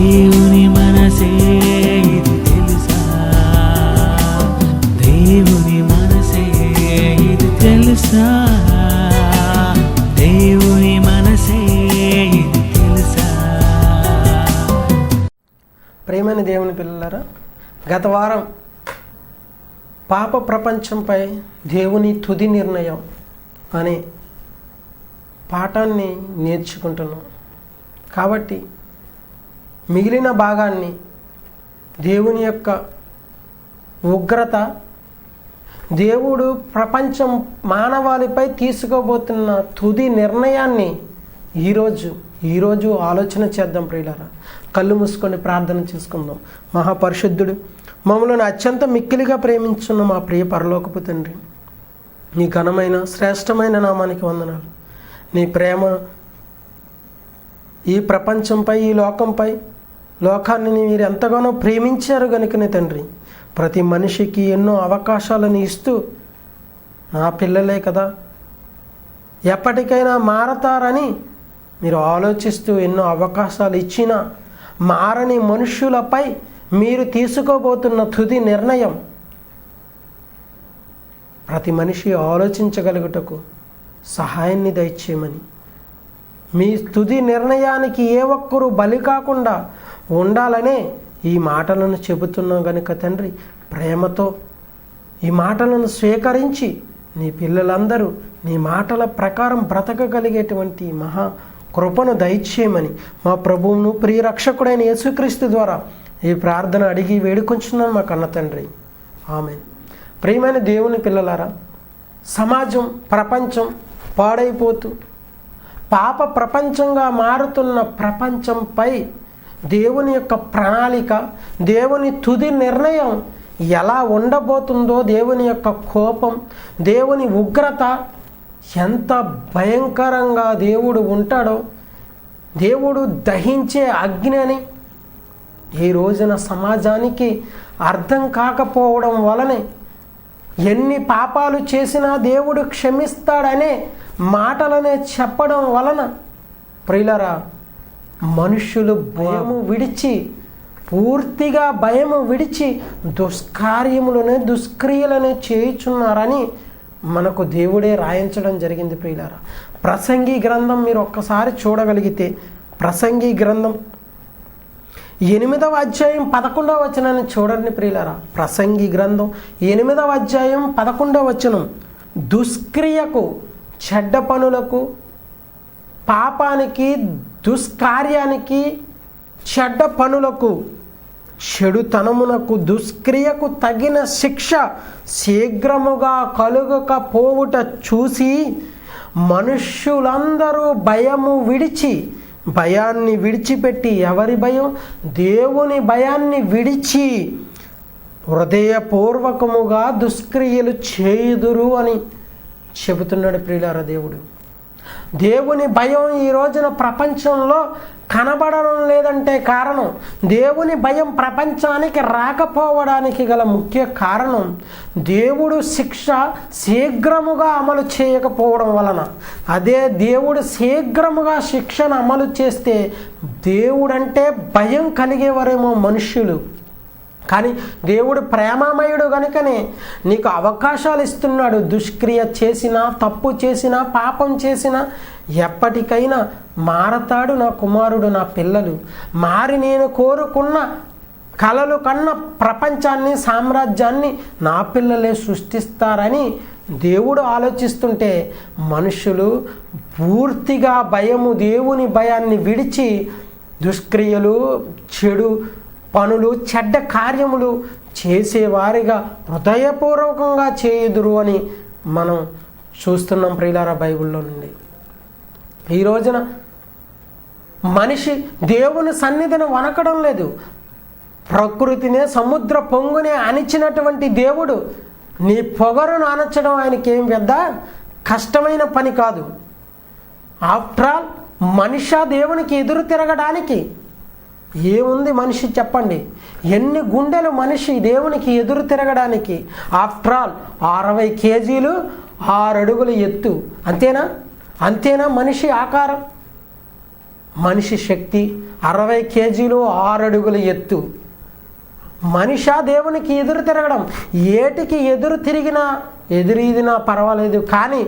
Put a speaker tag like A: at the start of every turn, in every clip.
A: దేవుని మనసే ఇది తెలుసా? దేవుని మనసే ఇది తెలుసా? దేవుని మనసే ఇది తెలుసా?
B: ప్రియమైన దేవుని పిల్లలారా, గత వారం పాప ప్రపంచంపై దేవుని తుది నిర్ణయం అనే పాఠాన్ని నేర్చుకుంటున్నాం. కాబట్టి మిగిలిన భాగాన్ని దేవుని యొక్క ఉగ్రత, దేవుడు ప్రపంచం మానవాళిపై తీసుకోబోతున్న తుది నిర్ణయాన్ని ఈరోజు ఆలోచన చేద్దాం. ప్రియులారా, కళ్ళు మూసుకొని ప్రార్థన చేసుకుందాం. మహాపరిశుద్ధుడు, మమ్మల్ని అత్యంత మిక్కిలిగా ప్రేమించున్న మా ప్రియ పరలోకపు తండ్రి, నీ ఘనమైన శ్రేష్టమైన నామానికి వందనాలు. నీ ప్రేమ ఈ ప్రపంచంపై, ఈ లోకాన్ని మీరు ఎంతగానో ప్రేమించారు కనుకనే తండ్రి, ప్రతి మనిషికి ఎన్నో అవకాశాలను ఇస్తూ, నా పిల్లలే కదా ఎప్పటికైనా మారతారని మీరు ఆలోచిస్తూ ఎన్నో అవకాశాలు ఇచ్చిన మారని మనుష్యులపై మీరు తీసుకోబోతున్న తుది నిర్ణయం ప్రతి మనిషి ఆలోచించగలుగుటకు సహాయాన్ని దయచేయమని, మీ తుది నిర్ణయానికి ఏ ఒక్కరూ బలి కాకుండా ఉండాలనే ఈ మాటలను చెబుతున్నాం గనుక తండ్రి, ప్రేమతో ఈ మాటలను స్వీకరించి నీ పిల్లలందరూ నీ మాటల ప్రకారం బ్రతకగలిగేటువంటి మహా కృపను దయచేయమని మా ప్రభువును ప్రియరక్షకుడైన యేసుక్రీస్తు ద్వారా ఈ ప్రార్థన అడిగి వేడుకొంచున్నాను మా కన్న తండ్రి, ఆమేన్. ప్రియమైన దేవుని పిల్లలారా, సమాజం, ప్రపంచం పాడైపోతూ పాప ప్రపంచంగా మారుతున్న ప్రపంచంపై దేవుని యొక్క ప్రణాళిక, దేవుని తుది నిర్ణయం ఎలా ఉండబోతుందో, దేవుని యొక్క కోపం, దేవుని ఉగ్రత ఎంత భయంకరంగా దేవుడు ఉంటాడో, దేవుడు దహించే అగ్ని అని ఈ రోజున సమాజానికి అర్థం కాకపోవడం వలనే ఎన్ని పాపాలు చేసినా దేవుడు క్షమిస్తాడనే మాటలనే చెప్పడం వలన ప్రియులారా, మనుష్యులు పూర్తిగా భయము విడిచి దుష్క్రియలను చేయుచున్నారని మనకు దేవుడే రాయించడం జరిగింది. ప్రియులారా, ప్రసంగి గ్రంథం మీరు ఒక్కసారి చూడగలిగితే, ప్రసంగి గ్రంథం 8వ అధ్యాయం 11వ వచనాన్ని చూడండి ప్రియులారా. ప్రసంగి గ్రంథం 8వ అధ్యాయం 11వ వచనం, దుష్క్రియకు, చెడ్డ పనులకు, పాపానికి, దుష్కార్యానికి, చెడ్డ పనులకు, చెడుతనమునకు, దుష్క్రియకు తగిన శిక్ష శీఘ్రముగా కలుగకపోవుట చూసి మనుష్యులందరూ భయాన్ని విడిచిపెట్టి, ఎవరి భయం? దేవుని భయాన్ని విడిచి హృదయపూర్వకముగా దుష్క్రియలు చేయుదురు అని చెబుతున్నాడు ప్రియులారా దేవుడు. దేవుని భయం ఈ రోజున ప్రపంచంలో కనబడడం లేదంటే కారణం, దేవుని భయం ప్రపంచానికి రాకపోవడానికి గల ముఖ్య కారణం దేవుడు శిక్ష శీఘ్రముగా అమలు చేయకపోవడం వలన. అదే దేవుడు శీఘ్రముగా శిక్షను అమలు చేస్తే దేవుడంటే భయం కలిగేవారేమో మనుష్యులు. కానీ దేవుడు ప్రేమమయుడు కనుకనే నీకు అవకాశాలు ఇస్తున్నాడు. దుష్క్రియ చేసినా, తప్పు చేసినా, పాపం చేసినా ఎప్పటికైనా మారతాడు నా కుమారుడు, నా పిల్లలు. మారి నేను కోరుకున్న కలలు కన్న ప్రపంచాన్ని, సామ్రాజ్యాన్ని నా పిల్లలే సృష్టిస్తారని దేవుడు ఆలోచిస్తుంటే మనుషులు పూర్తిగా దేవుని భయాన్ని విడిచి దుష్క్రియలు, చెడు పనులు, చెడ్డ కార్యములు చేసేవారిగా హృదయపూర్వకంగా చేయుదురు అని మనం చూస్తున్నాం ప్రియులారా బైబిల్లో నుండి. ఈ రోజున మనిషి దేవుని సన్నిధిని వనకడం లేదు. ప్రకృతినే, సముద్ర పొంగునే అణిచినటువంటి దేవుడు నీ పొగరును అణచడం ఆయనకి ఏం పెద్ద కష్టమైన పని కాదు. ఆఫ్టర్ ఆల్ మనిషి దేవునికి ఎదురు తిరగడానికి ఏముంది మనిషి చెప్పండి? ఎన్ని గుండెలు మనిషి దేవునికి ఎదురు తిరగడానికి? ఆఫ్టర్ ఆల్ 60 కేజీలు 6 అడుగుల ఎత్తు, అంతేనా మనిషి ఆకారం, మనిషి శక్తి, 60 కేజీలు 6 అడుగుల ఎత్తు. మనిషా దేవునికి ఎదురు తిరగడం? ఏటికి ఎదురు తిరిగినా ఎదురీదినా పర్వాలేదు, కానీ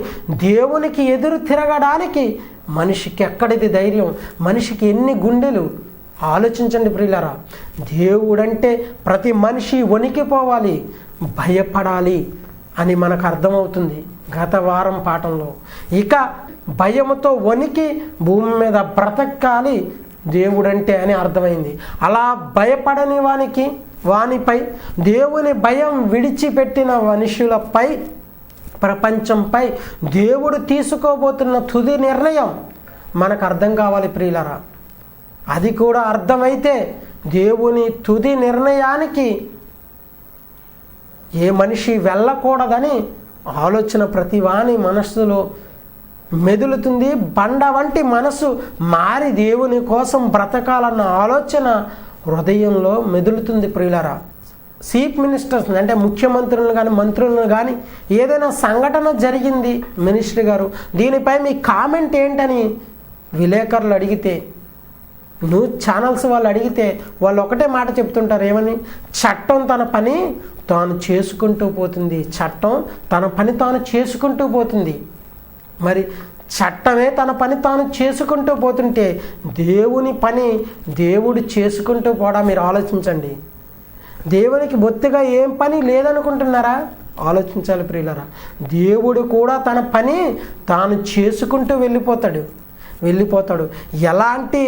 B: దేవునికి ఎదురు తిరగడానికి మనిషికి ఎక్కడిది ధైర్యం? మనిషికి ఎన్ని గుండెలు? ఆలోచించండి ప్రియులారా. దేవుడంటే ప్రతి మనిషి వణికిపోవాలి, భయపడాలి అని మనకు అర్థమవుతుంది గత వారం పాఠంలో. ఇక భయముతో వణికి భూమి మీద బ్రతకాలి దేవుడంటే అని అర్థమైంది. అలా భయపడని వానిపై, దేవుని భయం విడిచిపెట్టిన మనుషులపై, ప్రపంచంపై దేవుడు తీసుకోబోతున్న తుది నిర్ణయం మనకు అర్థం కావాలి ప్రియులారా. అది కూడా అర్థమైతే దేవుని తుది నిర్ణయానికి ఏ మనిషి వెళ్ళకూడదని ఆలోచన ప్రతి వాని మనస్సులో మెదులుతుంది. బండ వంటి మనసు మారి దేవుని కోసం బ్రతకాలన్న ఆలోచన హృదయంలో మెదులుతుంది ప్రియులారా. చీఫ్ మినిస్టర్స్ అంటే ముఖ్యమంత్రులను కానీ మంత్రులను కానీ ఏదైనా సంఘటన జరిగింది మినిస్టర్ గారు, దీనిపై మీ కామెంట్ ఏంటని విలేకరులు అడిగితే, న్యూస్ ఛానల్స్ వాళ్ళు అడిగితే వాళ్ళు ఒకటే మాట చెప్తుంటారు, ఏమని? చట్టం తన పని తాను చేసుకుంటూ పోతుంది. చట్టం తన పని తాను చేసుకుంటూ పోతుంది. మరి చట్టమే తన పని తాను చేసుకుంటూ పోతుంటే దేవుని పని దేవుడు చేసుకుంటూ పోవడం మీరు ఆలోచించండి. దేవునికి బొత్తిగా ఏం పని లేదనుకుంటున్నారా? ఆలోచించాలి ప్రియులారా. దేవుడు కూడా తన పని తాను చేసుకుంటూ వెళ్ళిపోతాడు. ఎలాంటి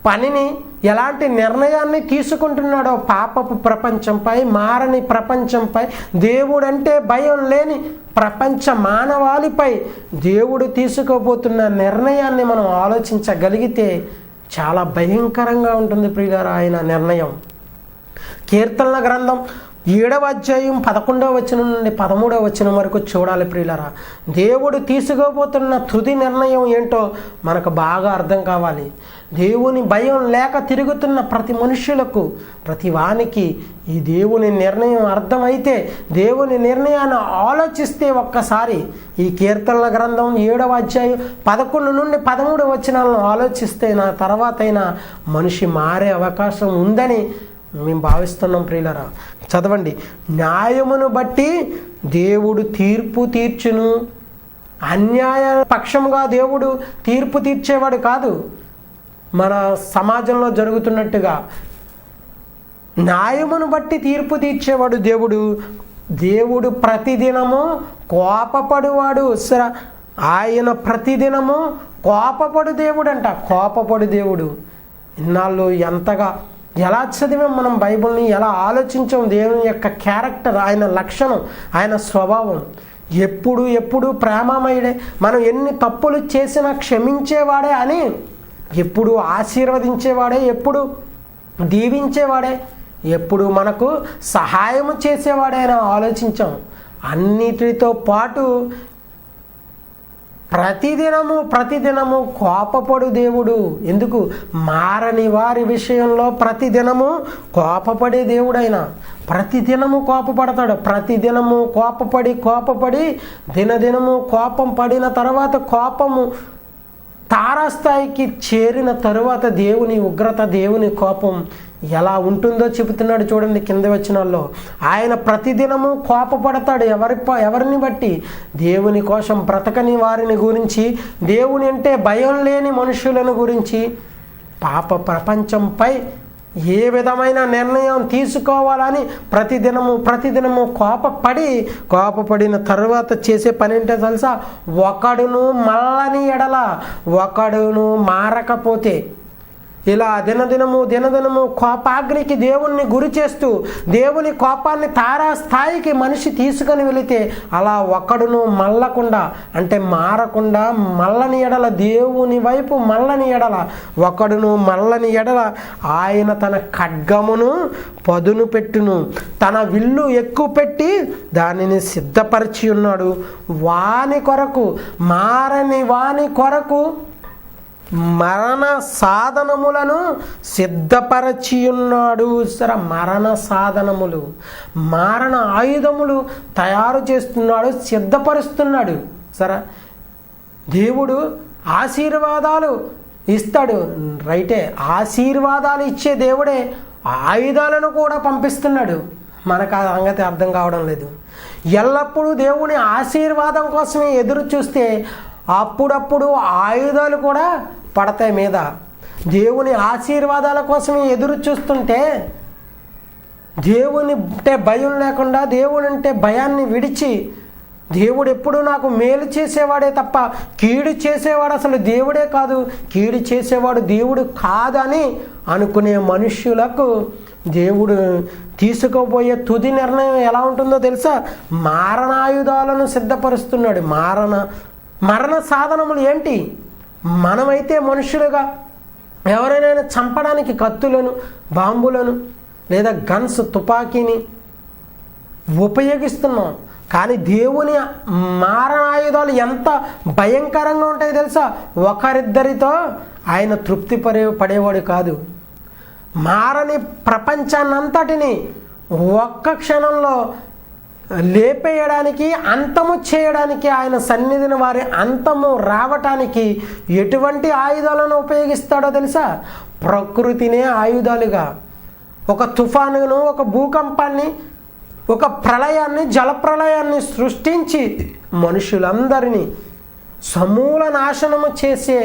B: పనిని, ఎలాంటి నిర్ణయాన్ని తీసుకుంటున్నాడో పాపపు ప్రపంచంపై, మారని ప్రపంచంపై, దేవుడంటే భయం లేని ప్రపంచ మానవాళిపై దేవుడు తీసుకోబోతున్న నిర్ణయాన్ని మనం ఆలోచించగలిగితే చాలా భయంకరంగా ఉంటుంది ప్రియులారా ఆయన నిర్ణయం. కీర్తనల గ్రంథం 7వ అధ్యాయం 11వ వచనం నుండి 13వ వచనం వరకు చూడాలి ప్రియులారా. దేవుడు తీసుకోబోతున్న తుది నిర్ణయం ఏంటో మనకు బాగా అర్థం కావాలి. దేవుని భయం లేక తిరుగుతున్న ప్రతి మనుష్యులకు, ప్రతి వానికి ఈ దేవుని నిర్ణయం అర్థమైతే, దేవుని నిర్ణయాన్ని ఆలోచిస్తే ఒక్కసారి ఈ కీర్తనల గ్రంథం 7వ అధ్యాయం 11 నుండి 13 వచనాలను ఆలోచిస్తే నా తర్వాతైనా మనిషి మారే అవకాశం ఉందని మేము భావిస్తున్నాం ప్రియులారా. చదవండి. న్యాయమును బట్టి దేవుడు తీర్పు తీర్చును. అన్యాయ పక్షముగా దేవుడు తీర్పు తీర్చేవాడు కాదు. మన సమాజంలో జరుగుతున్నట్టుగా న్యాయమును బట్టి తీర్పు తీర్చేవాడు దేవుడు ప్రతిదినము కోపపడువాడు. ఆయన ప్రతిదినము కోపపడు దేవుడు అంట. కోపపడు దేవుడు. ఇన్నాళ్ళు ఎలా చదివాం మనం బైబిల్ని, ఎలా ఆలోచించాం దేవుని యొక్క క్యారెక్టర్, ఆయన లక్షణం, ఆయన స్వభావం. ఎప్పుడు ప్రేమమయుడే, మనం ఎన్ని తప్పులు చేసినా క్షమించేవాడే అని, ఎప్పుడు ఆశీర్వదించేవాడే, ఎప్పుడు దీవించేవాడే, ఎప్పుడు మనకు సహాయం చేసేవాడే అని ఆలోచించాం. అన్నిటితో పాటు ప్రతిదినము కోపపడు దేవుడు. ఎందుకు? మారని వారి విషయంలో ప్రతిదినము కోపపడే దేవుడైన ప్రతిదినము కోపపడతాడు. ప్రతిదినము కోపపడి దినదినము కోపం పడిన తర్వాత, కోపము తారాస్థాయికి చేరిన తరువాత దేవుని ఉగ్రత, దేవుని కోపం ఎలా ఉంటుందో చెబుతున్నాడు చూడండి కింద వచనాల్లో. ఆయన ప్రతిదినము కోపపడతాడు. ఎవరిని బట్టి? దేవుని కోసం బ్రతకని వారిని గురించి, దేవుని అంటే భయం లేని మనుషులను గురించి, పాప ప్రపంచంపై ఏ విధమైన నిర్ణయం తీసుకోవాలని ప్రతిదినము కోపపడిన తరువాత చేసే పని ఏంటో తెలుసా? ఒకడును మల్లని ఎడల, ఒకడును మారకపోతే, ఇలా దినదినము కోపాగ్నికి దేవుణ్ణి గురి చేస్తూ దేవుని కోపాన్ని తారాస్థాయికి మనిషి తీసుకొని వెళితే, అలా ఒకడును మల్లకుండా అంటే మారకుండా, మల్లని ఎడల, దేవుని వైపు మల్లని ఎడల, ఒకడును మల్లని ఎడల ఆయన తన ఖడ్గమును పదును పెట్టును, తన విల్లు ఎక్కువ పెట్టి దానిని సిద్ధపరిచి ఉన్నాడు. వాని కొరకు, మారని వాని కొరకు మరణ సాధనములను సిద్ధపరచి ఉన్నాడు. మరణ సాధనములు, మరణ ఆయుధములు తయారు చేస్తున్నాడు, సిద్ధపరుస్తున్నాడు. దేవుడు ఆశీర్వాదాలు ఇస్తాడు, రైటే. ఆశీర్వాదాలు ఇచ్చే దేవుడే ఆయుధాలను కూడా పంపిస్తున్నాడు. మనకు ఆ సంగతి అర్థం కావడం లేదు. ఎల్లప్పుడూ దేవుని ఆశీర్వాదం కోసమే ఎదురు చూస్తే అప్పుడప్పుడు ఆయుధాలు కూడా పడతాయి మీద. దేవుని ఆశీర్వాదాల కోసమే ఎదురు చూస్తుంటే దేవుని అంటే భయం లేకుండా, దేవుని అంటే భయాన్ని విడిచి, దేవుడు ఎప్పుడు నాకు మేలు చేసేవాడే తప్ప కీడు చేసేవాడు అసలు దేవుడే కాదు, కీడు చేసేవాడు దేవుడు కాదని అనుకునే మనుష్యులకు దేవుడు తీసుకోబోయే తుది నిర్ణయం ఎలా ఉంటుందో తెలుసా? మారణాయుధాలను సిద్ధపరుస్తున్నాడు. మరణ సాధనములు ఏంటి? మనమైతే మనుషులుగా ఎవరైనా చంపడానికి కత్తులను, బాంబులను లేదా గన్స్, తుపాకీని ఉపయోగిస్తున్నాం. కానీ దేవుని మారణాయుధాలు ఎంత భయంకరంగా ఉంటాయో తెలుసా? ఒకరిద్దరితో ఆయన తృప్తి పడేవాడు కాదు. మారని ప్రపంచాన్నంతటిని ఒక్క క్షణంలో లేపేయడానికి, అంతము చేయడానికి, ఆయన సన్నిధిని వారి అంతము రావటానికి ఎటువంటి ఆయుధాలను ఉపయోగిస్తాడో తెలుసా? ప్రకృతినే ఆయుధాలుగా, ఒక తుఫానును, ఒక భూకంపాన్ని, ఒక ప్రళయాన్ని, జలప్రళయాన్ని సృష్టించి మనుషులందరినీ సమూల నాశనము చేసే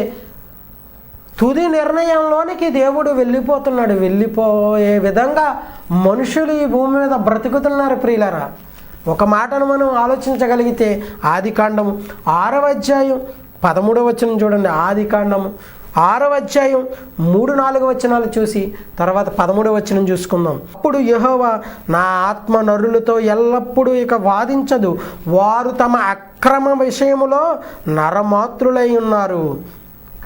B: తుది నిర్ణయంలోనికి దేవుడు వెళ్ళిపోతున్నాడు. వెళ్ళిపోయే విధంగా మనుషులు ఈ భూమి మీద బ్రతుకుతున్నారు ప్రియులారా. ఒక మాటను మనం ఆలోచించగలిగితే ఆదికాండము 6వ అధ్యాయం 13వ వచనం చూడండి. ఆదికాండము 6వ అధ్యాయం 3-4 వచనాలు చూసి తర్వాత 13వ వచనం చూసుకుందాం. అప్పుడు యెహోవా, నా ఆత్మ నరులతో ఎల్లప్పుడూ ఇక వాదించదు, వారు తమ అక్రమ విషయములో నరమాత్రులై ఉన్నారు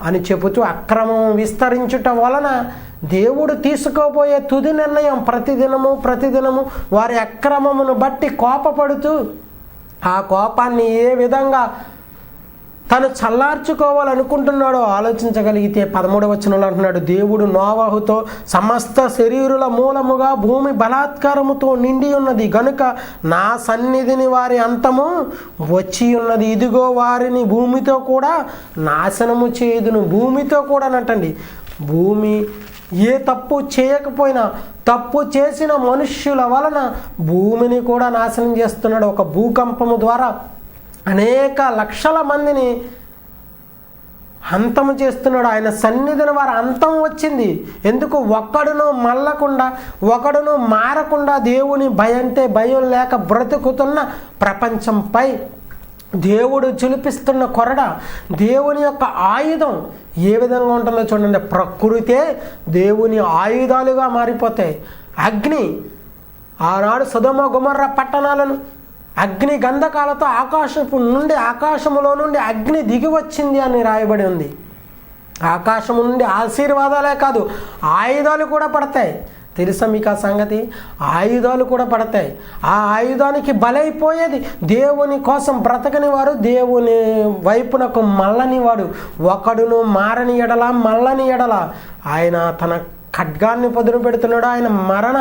B: అని చెబుతూ, అక్రమం విస్తరించుట వలన దేవుడు తీసుకోబోయే తుది నిర్ణయం ప్రతిదినము వారి అక్రమమును బట్టి కోపపడుతూ, ఆ కోపాన్ని ఏ విధంగా తను చల్లార్చుకోవాలనుకుంటున్నాడో ఆలోచించగలిగితే 13వ వచనంలో అంటున్నాడు, దేవుడు నోవహుతో, సమస్త శరీరుల మూలముగా భూమి బలాత్కారముతో నిండి ఉన్నది గనుక నా సన్నిధిని వారి అంతము వచ్చి ఉన్నది. ఇదిగో వారిని భూమితో కూడా నాశనము చేయుదును. భూమితో కూడా నంటండి. భూమి ఏ తప్పు చేయకపోయినా తప్పు చేసిన మనుష్యుల వలన భూమిని కూడా నాశనం చేస్తున్నాడు. ఒక భూకంపము ద్వారా అనేక లక్షల మందిని అంతము చేస్తున్నాడు. ఆయన సన్నిధిని వారి అంతం వచ్చింది. ఎందుకు? ఒక్కడును మల్లకుండా, ఒకడును మారకుండా, దేవుని భయం లేక బ్రతుకుతున్న ప్రపంచంపై దేవుడు చిలిపిస్తున్న కొరడ, దేవుని యొక్క ఆయుధం ఏ విధంగా ఉంటుందో చూడండి. ప్రకృతే దేవుని ఆయుధాలుగా మారిపోతాయి. అగ్ని ఆనాడు సొదొమ గొమొర్రా పట్టణాలను అగ్ని గంధకాలతో ఆకాశములో నుండి అగ్ని దిగి వచ్చింది అని రాయబడి ఉంది. ఆకాశము నుండి ఆశీర్వాదాలే కాదు, ఆయుధాలు కూడా పడతాయి. తెలుసా మీకు ఆ సంగతి? ఆయుధాలు కూడా పడతాయి. ఆ ఆయుధానికి బలైపోయేది దేవుని కోసం బ్రతకని వారు, దేవుని వైపునకు మల్లని వాడు. ఒకడును మారని ఎడల, మల్లని ఎడల ఆయన తన ఖడ్గాన్ని పదును పెడుతున్నాడు. ఆయన మరణ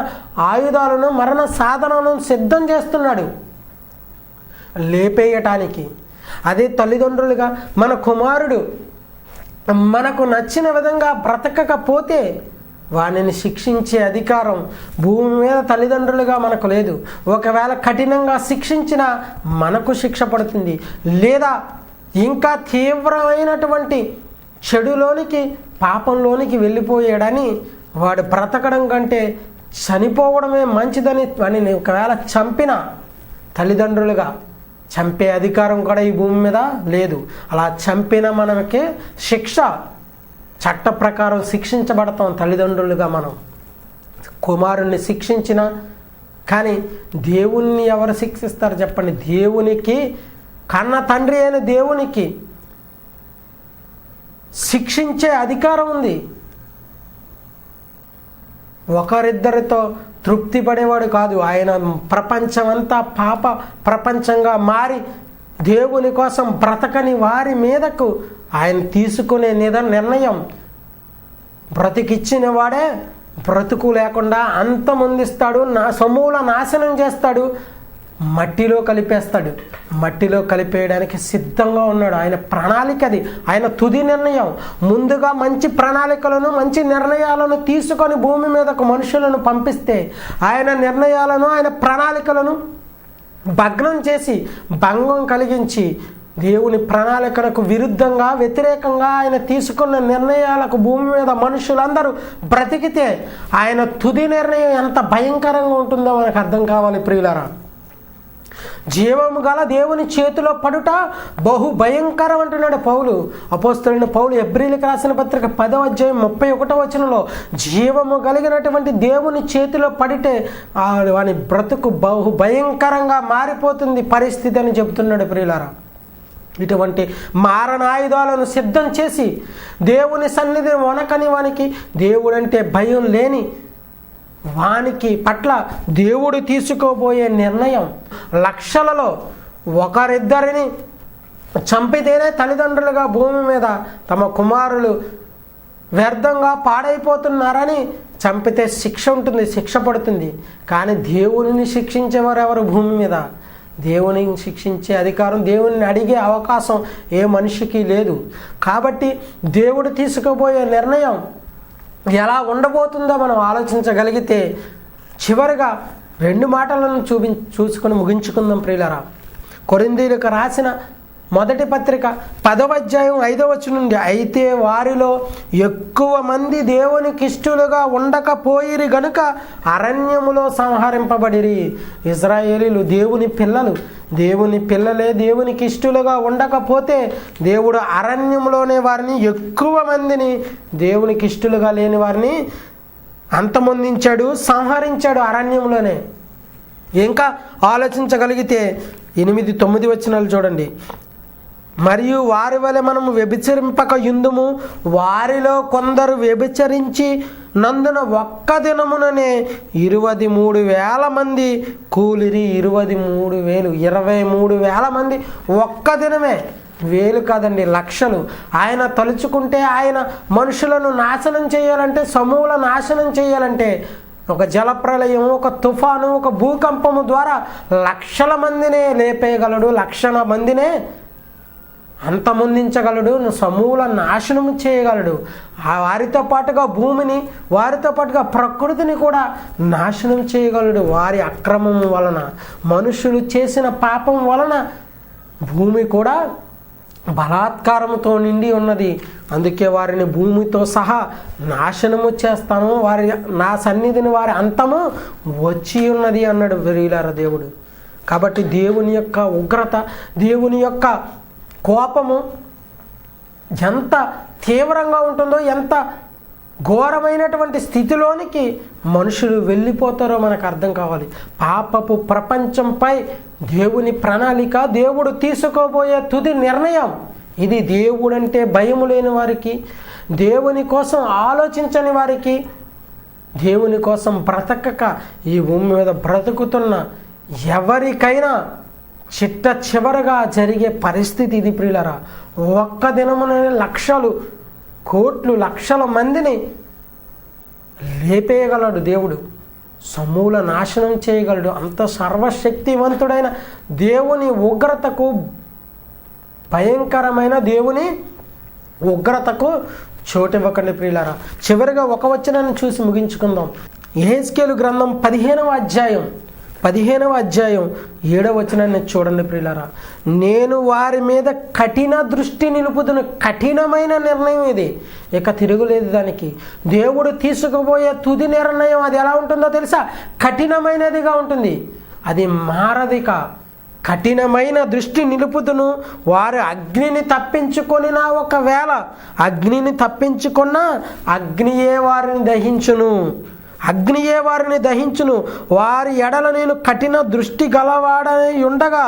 B: ఆయుధాలను, మరణ సాధనలను సిద్ధం చేస్తున్నాడు లేపేయటానికి. అదే తల్లిదండ్రులుగా మన కుమారుడు మనకు నచ్చిన విధంగా బ్రతకకపోతే వానిని శిక్షించే అధికారం భూమి మీద తల్లిదండ్రులుగా మనకు లేదు. ఒకవేళ కఠినంగా శిక్షించినా మనకు శిక్ష పడుతుంది. లేదా ఇంకా తీవ్రమైనటువంటి చెడులోనికి, పాపంలోనికి వెళ్ళిపోయాడని వాడు బ్రతకడం కంటే చనిపోవడమే మంచిదని వాడిని ఒకవేళ చంపిన తల్లిదండ్రులుగా చంపే అధికారం కూడా ఈ భూమి మీద లేదు. అలా చంపిన మనకి శిక్ష, చట్ట ప్రకారం శిక్షించబడతాం తల్లిదండ్రులుగా. మనం కుమారుణ్ణి శిక్షించిన, కానీ దేవుణ్ణి ఎవరు శిక్షిస్తారు చెప్పండి? దేవునికి, కన్న తండ్రి అయిన దేవునికి శిక్షించే అధికారం ఉంది. ఒకరిద్దరితో తృప్తి పడేవాడు కాదు. ఆయన ప్రపంచమంతా పాప ప్రపంచంగా మారి దేవుని కోసం బ్రతకని వారి మీదకు ఆయన తీసుకునే నిర్ణయం, బ్రతికిచ్చిన వాడే బ్రతుకు లేకుండా అంతమొందిస్తాడు, సమూల నాశనం చేస్తాడు. మట్టిలో కలిపేస్తాడు. మట్టిలో కలిపేయడానికి సిద్ధంగా ఉన్నాడు. ఆయన ప్రణాళిక అది, ఆయన తుది నిర్ణయం. ముందుగా మంచి ప్రణాళికలను మంచి నిర్ణయాలను తీసుకొని భూమి మీదకు మనుషులను పంపిస్తే ఆయన నిర్ణయాలను ఆయన ప్రణాళికలను భగ్నం చేసి భంగం కలిగించి దేవుని ప్రణాళికలకు విరుద్ధంగా వ్యతిరేకంగా ఆయన తీసుకున్న నిర్ణయాలకు భూమి మీద మనుషులందరూ బ్రతికితే ఆయన తుది నిర్ణయం ఎంత భయంకరంగా ఉంటుందో మనకు అర్థం కావాలి ప్రియులారా. జీవము గల దేవుని చేతిలో పడుట బహు భయంకరం అంటున్నాడు పౌలు. అపోస్తలుడైన పౌలు హెబ్రీయులకు రాసిన పత్రిక 10వ అధ్యాయం 31వ వచనంలో జీవము కలిగినటువంటి దేవుని చేతిలో పడితే వాని బ్రతుకు బహు భయంకరంగా మారిపోతుంది పరిస్థితి అని చెబుతున్నాడు ప్రియులారా. ఇటువంటి మారణాయుధాలను సిద్ధం చేసి దేవుని సన్నిధిని వనకని వానికి, దేవుడంటే భయం లేని వానికి పట్ల దేవుడు తీసుకోబోయే నిర్ణయం, లక్షలలో ఒకరిద్దరిని చంపితేనే తల్లిదండ్రులుగా భూమి మీద తమ కుమారులు వ్యర్థంగా పాడైపోతున్నారని చంపితే శిక్ష ఉంటుంది, శిక్ష పడుతుంది. కానీ దేవునిని శిక్షించేవారు ఎవరు భూమి మీద? దేవుని శిక్షించే అధికారం, దేవుని అడిగే అవకాశం ఏ మనిషికి లేదు. కాబట్టి దేవుడు తీసుకోబోయే నిర్ణయం ఎలా ఉండబోతుందో మనం ఆలోచించగలిగితే చివరిగా 2 మాటలను చూసుకొని ముగించుకుందాం ప్రియులారా. కొరింథీయులకు రాసిన మొదటి పత్రిక 10వ అధ్యాయం 5వ వచనం నుండి, అయితే వారిలో ఎక్కువ మంది దేవునికి ఇష్టలుగా ఉండకపోయిరి గనుక అరణ్యములో సంహరింపబడిరి. ఇశ్రాయేలీలు దేవుని పిల్లలు, దేవుని పిల్లలే దేవునికి ఇష్టలుగా ఉండకపోతే దేవుడు అరణ్యంలోనే వారిని, ఎక్కువ మందిని, దేవునికి ఇష్టలుగా లేని వారిని అంతమొందించాడు, సంహరించాడు అరణ్యంలోనే. ఇంకా ఆలోచించగలిగితే 8-9 వచనాలు చూడండి. మరియు వారి వలె మనము వ్యభిచరింపక యుందుము, వారిలో కొందరు వ్యభిచరించి నందున ఒక్క దినముననే 23,000 మంది కూలిరి. 23,000 మంది ఒక్క దినమే, వేలు కాదండి, లక్షలు. ఆయన తలుచుకుంటే ఆయన మనుషులను నాశనం చేయాలంటే, సమూల నాశనం చేయాలంటే ఒక జలప్రలయం, ఒక తుఫాను, ఒక భూకంపము ద్వారా లక్షల మందినే లేపేయగలడు, లక్షల మందినే అంతమొందించగలడు, సమూల నాశనము చేయగలడు. వారితో పాటుగా భూమిని, వారితో పాటుగా ప్రకృతిని కూడా నాశనం చేయగలడు. వారి అక్రమం వలన, మనుషులు చేసిన పాపం వలన భూమి కూడా బలాత్కారముతో నిండి ఉన్నది. అందుకే వారిని భూమితో సహా నాశనము చేస్తాను, నా సన్నిధిని వారి అంతము వచ్చి ఉన్నది అన్నాడు ప్రియులారా దేవుడు. కాబట్టి దేవుని యొక్క ఉగ్రత, దేవుని యొక్క కోపము ఎంత తీవ్రంగా ఉంటుందో, ఎంత ఘోరమైనటువంటి స్థితిలోనికి మనుషులు వెళ్ళిపోతారో మనకు అర్థం కావాలి. పాపపు ప్రపంచంపై దేవుని ప్రణాళిక, దేవుడు తీసుకోబోయే తుది నిర్ణయం ఇది. దేవుడంటే భయము లేని వారికి, దేవుని కోసం ఆలోచించని వారికి, దేవుని కోసం బ్రతకక ఈ భూమి మీద బ్రతుకుతున్న ఎవరికైనా చిట్ట చివరగా జరిగే పరిస్థితి ఇది ప్రియులారా. ఒక్క దినముననే లక్షలు, కోట్లు, లక్షల మందిని లేపేయగలడు దేవుడు, సమూల నాశనం చేయగలడు. అంత సర్వశక్తివంతుడైన దేవుని ఉగ్రతకు, భయంకరమైన దేవుని ఉగ్రతకు చోటివ్వకండి ప్రియులారా. చివరిగా ఒక వచనాన్ని చూసి ముగించుకుందాం. యెహెజ్కేలు గ్రంథం 15వ అధ్యాయం 7వ వచనాన్ని చూడండి ప్రియులారా. నేను వారి మీద కఠిన దృష్టి నిలుపుదును. కఠినమైన నిర్ణయం ఇది, ఇక తిరుగులేదు దానికి. దేవుడు తీసుకుపోయే తుది నిర్ణయం అది ఎలా ఉంటుందో తెలుసా? కఠినమైనదిగా ఉంటుంది, అది మారదిక. కఠినమైన దృష్టి నిలుపుదును. వారు అగ్నిని తప్పించుకొనినా, ఒకవేళ అగ్నిని తప్పించుకున్నా అగ్నియే వారిని దహించును, అగ్నియే వారిని దహించును. వారి ఎడల నేను కఠిన దృష్టి గలవాడని ఉండగా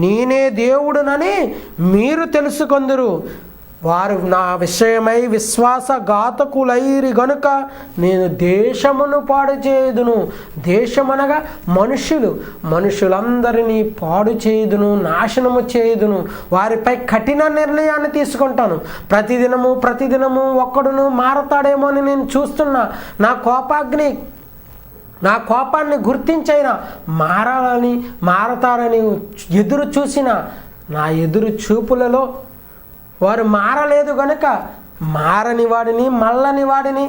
B: నేనే దేవుడునని మీరు తెలుసుకొందురు. వారు నా విషయమై విశ్వాసఘాతకులైరి గనుక నేను దేశమును పాడు చేయుదును. దేశమనగా మనుషులందరినీ పాడు చేయుదును, నాశనము చేయుదును. వారిపై కఠిన నిర్ణయాన్ని తీసుకుంటాను. ప్రతిదినము ఒక్కడును మారతాడేమో అని నేను చూస్తున్నా. నా కోపాగ్ని నా కోపాన్ని గుర్తించైనా మారతారని ఎదురు చూసిన నా ఎదురు చూపులలో వారు మారలేదు గనుక మారని వాడిని, మల్లని వాడిని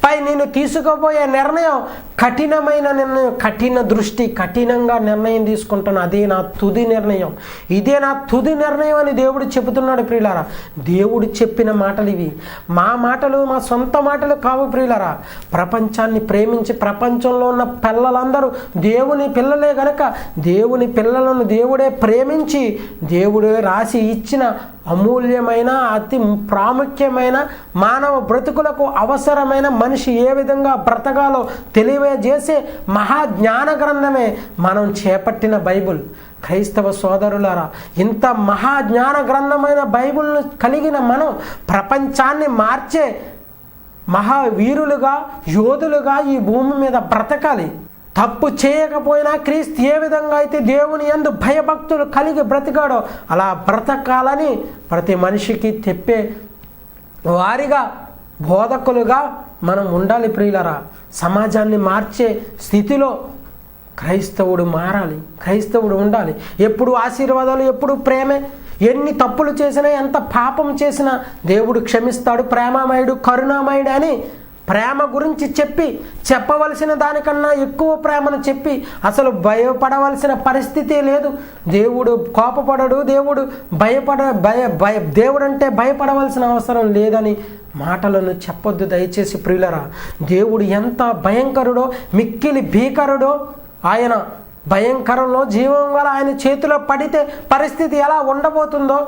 B: పై నేను తీసుకోబోయే నిర్ణయం కఠినమైన నిర్ణయం, కఠిన దృష్టి, కఠినంగా నిర్ణయం తీసుకుంటాను. అదే నా తుది నిర్ణయం, ఇదే నా తుది నిర్ణయం అని దేవుడు చెబుతున్నాడు ప్రియులారా. దేవుడు చెప్పిన మాటలు ఇవి, మా మాటలు, మా సొంత మాటలు కావు ప్రియులారా. ప్రపంచాన్ని ప్రేమించి ప్రపంచంలో ఉన్న పిల్లలందరూ దేవుని పిల్లలే గనక దేవుని పిల్లలను దేవుడే ప్రేమించి దేవుడే రాసి ఇచ్చిన అమూల్యమైన, అతి ప్రాముఖ్యమైన, మానవ బ్రతుకులకు అవసరమైన, మనిషి ఏ విధంగా బ్రతకాలో తెలియజేసే మహాజ్ఞాన గ్రంథమే మనం చేపట్టిన బైబుల్. క్రైస్తవ సోదరులారా, ఇంత మహాజ్ఞాన గ్రంథమైన బైబుల్ను కలిగిన మనం ప్రపంచాన్ని మార్చే మహావీరులుగా, యోధులుగా ఈ భూమి మీద బ్రతకాలి. తప్పు చేయకపోయినా క్రీస్తు ఏ విధంగా అయితే దేవుని యందు భయభక్తులు కలిగి బ్రతికాడో అలా బ్రతకాలని ప్రతి మనిషికి చెప్పే వారిగా, బోధకులుగా మనం ఉండాలి ప్రియులరా. సమాజాన్ని మార్చే స్థితిలో క్రైస్తవుడు మారాలి, క్రైస్తవుడు ఉండాలి. ఎప్పుడు ఆశీర్వాదాలు, ఎప్పుడు ప్రేమే. ఎన్ని తప్పులు చేసినా, ఎంత పాపం చేసినా దేవుడు క్షమిస్తాడు, ప్రేమమయుడు, కరుణామయుడు అని ప్రేమ గురించి చెప్పవలసిన దానికన్నా ఎక్కువ ప్రేమను చెప్పి అసలు భయపడవలసిన పరిస్థితి లేదు. దేవుడు కోపపడడు, దేవుడు దేవుడు అంటే భయపడవలసిన అవసరం లేదని మాటలను చెప్పొద్దు దయచేసి ప్రియులరా. దేవుడు ఎంత భయంకరుడో, మిక్కిలి భీకరుడో, ఆయన భయంకరంలో జీవం గల ఆయన చేతిలో పడితే పరిస్థితి ఎలా ఉండబోతుందో,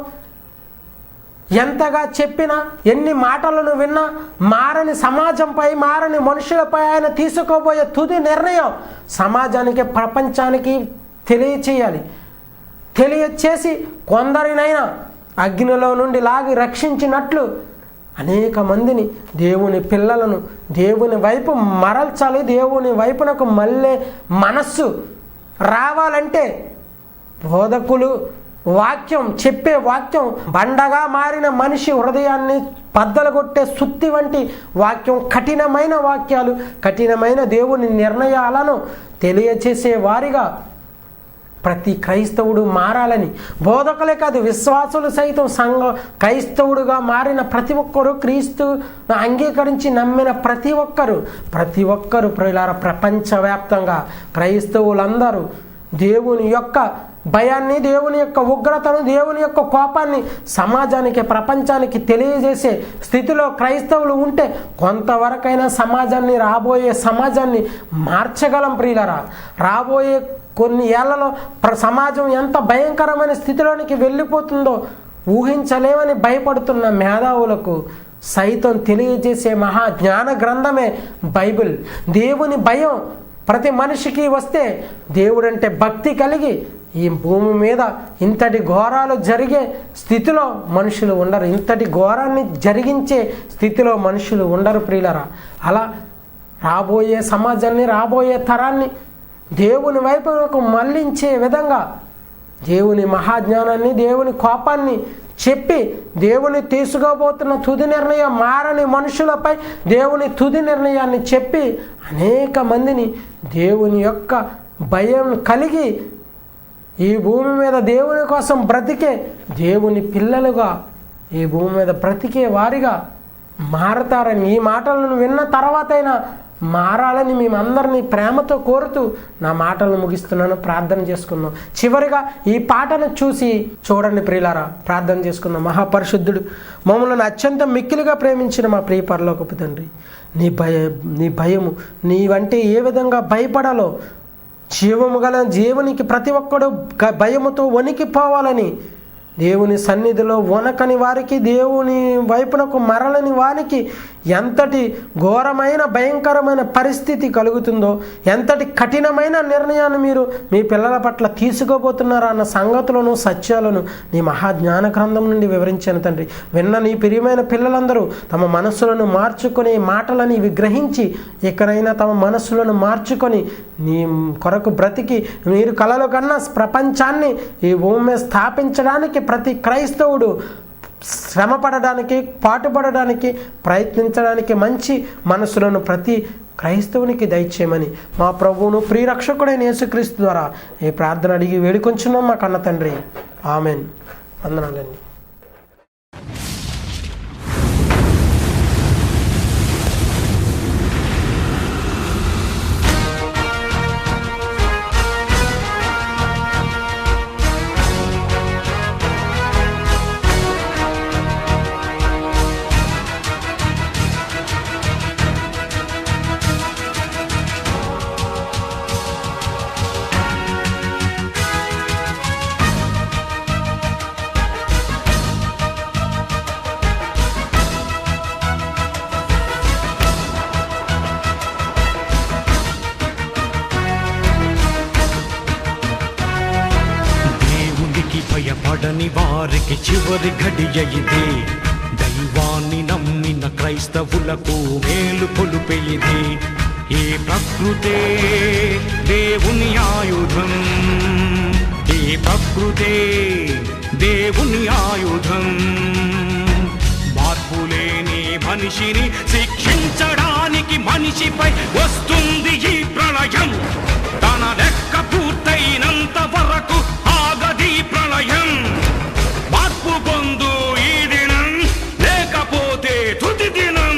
B: ఎంతగా చెప్పినా, ఎన్ని మాటలను విన్నా మారని సమాజంపై, మారని మనుషులపై ఆయన తీసుకోబోయే తుది నిర్ణయం సమాజానికి, ప్రపంచానికి తెలియచేయాలి. తెలియచేసి కొందరినైనా అగ్నిలో నుండి లాగి రక్షించినట్లు అనేక మందిని, దేవుని పిల్లలను దేవుని వైపు మరల్చాలి. దేవుని వైపునకు మళ్ళీ మనస్సు రావాలంటే బోధకులు వాక్యం చెప్పే వాక్యం, బండగా మారిన మనిషి హృదయాన్ని బద్దలుగొట్టే సుత్తి వంటి వాక్యం, కఠినమైన వాక్యాలు, కఠినమైన దేవుని నిర్ణయాలను తెలియచేసే వారిగా ప్రతి క్రైస్తవుడు మారాలని, బోధకులే కాదు విశ్వాసులు సైతం క్రైస్తవుడుగా మారిన ప్రతి ఒక్కరూ, క్రీస్తు అంగీకరించి నమ్మిన ప్రతి ఒక్కరు ప్రియులారా, ప్రపంచవ్యాప్తంగా క్రైస్తవులందరూ దేవుని యొక్క భయాన్ని, దేవుని యొక్క ఉగ్రతను, దేవుని యొక్క కోపాన్ని సమాజానికి, ప్రపంచానికి తెలియజేసే స్థితిలో క్రైస్తవులు ఉంటే కొంతవరకైనా రాబోయే సమాజాన్ని మార్చగలం ప్రియులరా. రాబోయే కొన్ని ఏళ్లలో సమాజం ఎంత భయంకరమైన స్థితిలోనికి వెళ్ళిపోతుందో ఊహించలేమని భయపడుతున్న మేధావులకు సైతం తెలియజేసే మహా జ్ఞాన గ్రంథమే బైబిల్. దేవుని భయం ప్రతి మనిషికి వస్తే, దేవుడంటే భక్తి కలిగి ఈ భూమి మీద ఇంతటి ఘోరాలు జరిగే స్థితిలో మనుషులు ఉండరు, ఇంతటి ఘోరాన్ని జరిగించే స్థితిలో మనుషులు ఉండరు ప్రియులరా. అలా రాబోయే సమాజాన్ని, రాబోయే తరాన్ని దేవుని వైపుకు మళ్లించే విధంగా దేవుని మహాజ్ఞానాన్ని, దేవుని కోపాన్ని చెప్పి, దేవుని తీసుకోబోతున్న తుది నిర్ణయం, మారని మనుషులపై దేవుని తుది నిర్ణయాన్ని చెప్పి అనేక మందిని దేవుని యొక్క భయం కలిగి ఈ భూమి మీద దేవుని కోసం బ్రతికే దేవుని పిల్లలుగా, ఈ భూమి మీద బ్రతికే వారిగా మారతారని, ఈ మాటలను విన్న తర్వాతైనా మారాలని మేమందరినీ ప్రేమతో కోరుతూ నా మాటలను ముగిస్తున్నాను. ప్రార్థన చేసుకుందాం. చివరిగా ఈ పాటను చూడండి ప్రియులారా, ప్రార్థన చేసుకుందాం. మహాపరిశుద్ధుడు, మమ్మల్ని అత్యంత మిక్కిలిగా ప్రేమించిన మా ప్రియ పరలోకపు తండ్రి, నీ భయము, నీవంటే ఏ విధంగా భయపడాలో, జీవము గల జీవునికి ప్రతి ఒక్కడు భయముతో వణికిపోవాలని, దేవుని సన్నిధిలో వనకని వారికి, దేవుని వైపునకు మరలని వారికి ఎంతటి ఘోరమైన భయంకరమైన పరిస్థితి కలుగుతుందో, ఎంతటి కఠినమైన నిర్ణయాన్ని మీరు మీ పిల్లల పట్ల తీసుకోబోతున్నారా అన్న సంగతులను, సత్యాలను నీ మహాజ్ఞాన గ్రంథం నుండి వివరించాను తండ్రి. విన్న నీ ప్రియమైన పిల్లలందరూ తమ మనస్సులను మార్చుకొని, మాటలని విగ్రహించి ఎక్కడైనా తమ మనస్సులను మార్చుకొని నీ కొరకు బ్రతికి మీరు కలలు కన్నా ప్రపంచాన్ని ఈ భూమి మీద స్థాపించడానికి ప్రతి క్రైస్తవుడు శ్రమపడడానికి, పాటుపడడానికి, ప్రయత్నించడానికి మంచి మనసులను ప్రతి క్రైస్తవునికి దయచేయమని మా ప్రభువును ప్రియరక్షకుడైన యేసుక్రీస్తు ద్వారా ఈ ప్రార్థన అడిగి వేడుకొంచున్నాం మా కన్న తండ్రి. ఆమెన్. వందనాలండి.
C: భయపడని వారికి చివరి ఘడియ ఇదే. దైవాన్ని నమ్మిన క్రైస్తవులకు మేలు కొలుపే ఇది. ఈ ప్రకృతే దేవుని ఆయుధం, ఈ ప్రకృతే దేవుని ఆయుధం. మార్పులేని మనిషిని శిక్షించడానికి మనిషిపై వస్తుంది ఈ ప్రళయం. తన లెక్క పూర్తయినంత వరకు ఆగది ప్రళయం. మార్పు పొందు ఈ దినం, లేకపోతే తుది దినం.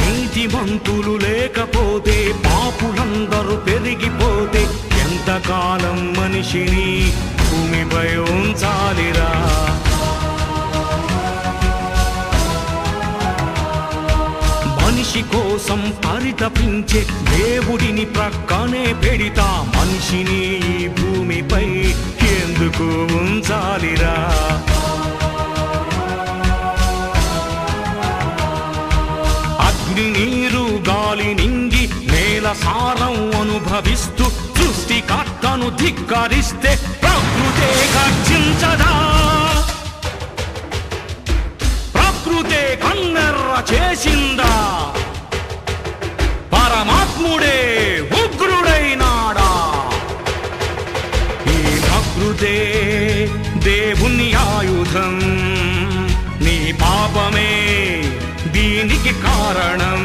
C: నీతిమంతులు లేకపోతే, పాపులందరూ పెరిగిపోతే ఎంతకాలం మనిషిని భూమిపై ఉంచాలిరా? మనిషి కోసం పరితపించే దేవుడిని ప్రక్కనే పెడితా. మనిషిని ఈ భూమిపై ఎందుకు ఉంచాలిరా? నీరు గాలి నింగి నేల సారం అనుభవిస్తూ సృష్టికర్తను ధిక్కరిస్తే ప్రకృతే గర్జించదా? ప్రకృతే కన్నెర్ర చేసిందా? పరమాత్ముడే ఉగ్రుడైనాడా? ఈ ప్రకృతే దేవుని ఆయుధం. నీ పాపమే దీనికి కారణం.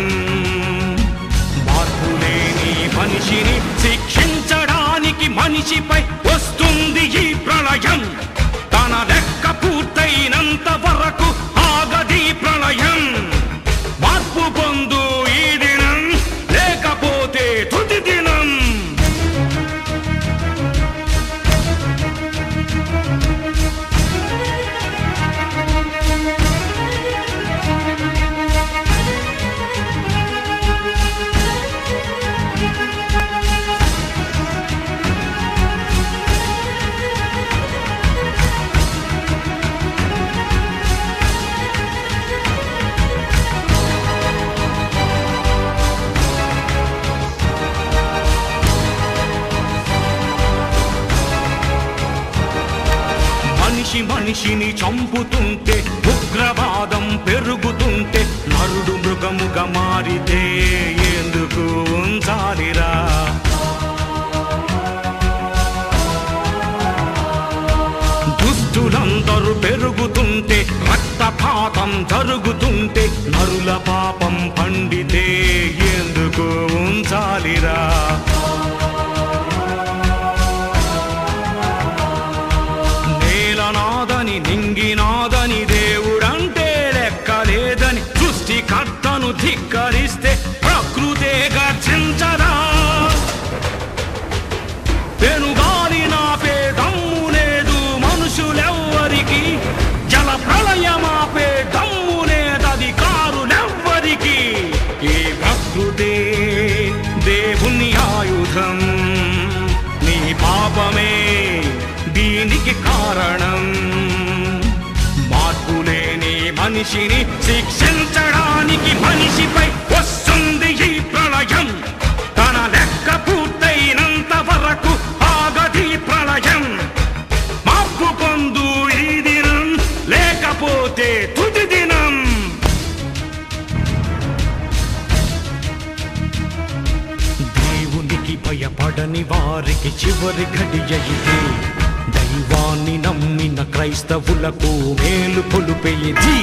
C: మార్పులేని మనిషిని శిక్షించడానికి మనిషిపై వస్తుంది ఈ ప్రళయం. తన లెక్క పూర్తయినంత వరకు ఆగది ప్రళయం. మార్పు పొందు ఈ దినం, లేకపోతే తుది దినం. మనిషిని చంపుతుంటే, ఉగ్రవాదం పెరుగుతుంటే, నరుడు మృగముగా మారితే ఎందుకు ఉంచాలిరా? దుష్టులందరూ పెరుగుతుంటే, రక్తపాతం జరుగుతుంటే, నరుల పాపం పండితే ఎందుకు ఉంచాలిరా? నాదని నింగినాదని దేవుడంటే లెక్కలేదని సృష్టికర్తను ధిక్కరిస్తే ప్రకృతే గర్జించదా? పెనుగాలి నాపే దమ్ము లేదు మనుషులెవ్వరికి, జల ప్రళయమాపే దమ్ము లేదధికారులెవ్వరికి. ఈ ప్రకృతే దేవుని ఆయుధం. నీ పాపమే దీనికి కారణం. మార్పులేని మనిషిని శిక్షించడానికి మనిషిపై వస్తుంది ఈ ప్రళయం. తన లెక్క పూర్తయినంత వరకు ఆగది ప్రళయం. ఇదే తుది దినం. దేవునికి భయపడని వారికి చివరి ఘడియ ఇది. దైవాన్ని నమ్మిన క్రైస్తవులకు మేలు కొలుపే ఇది.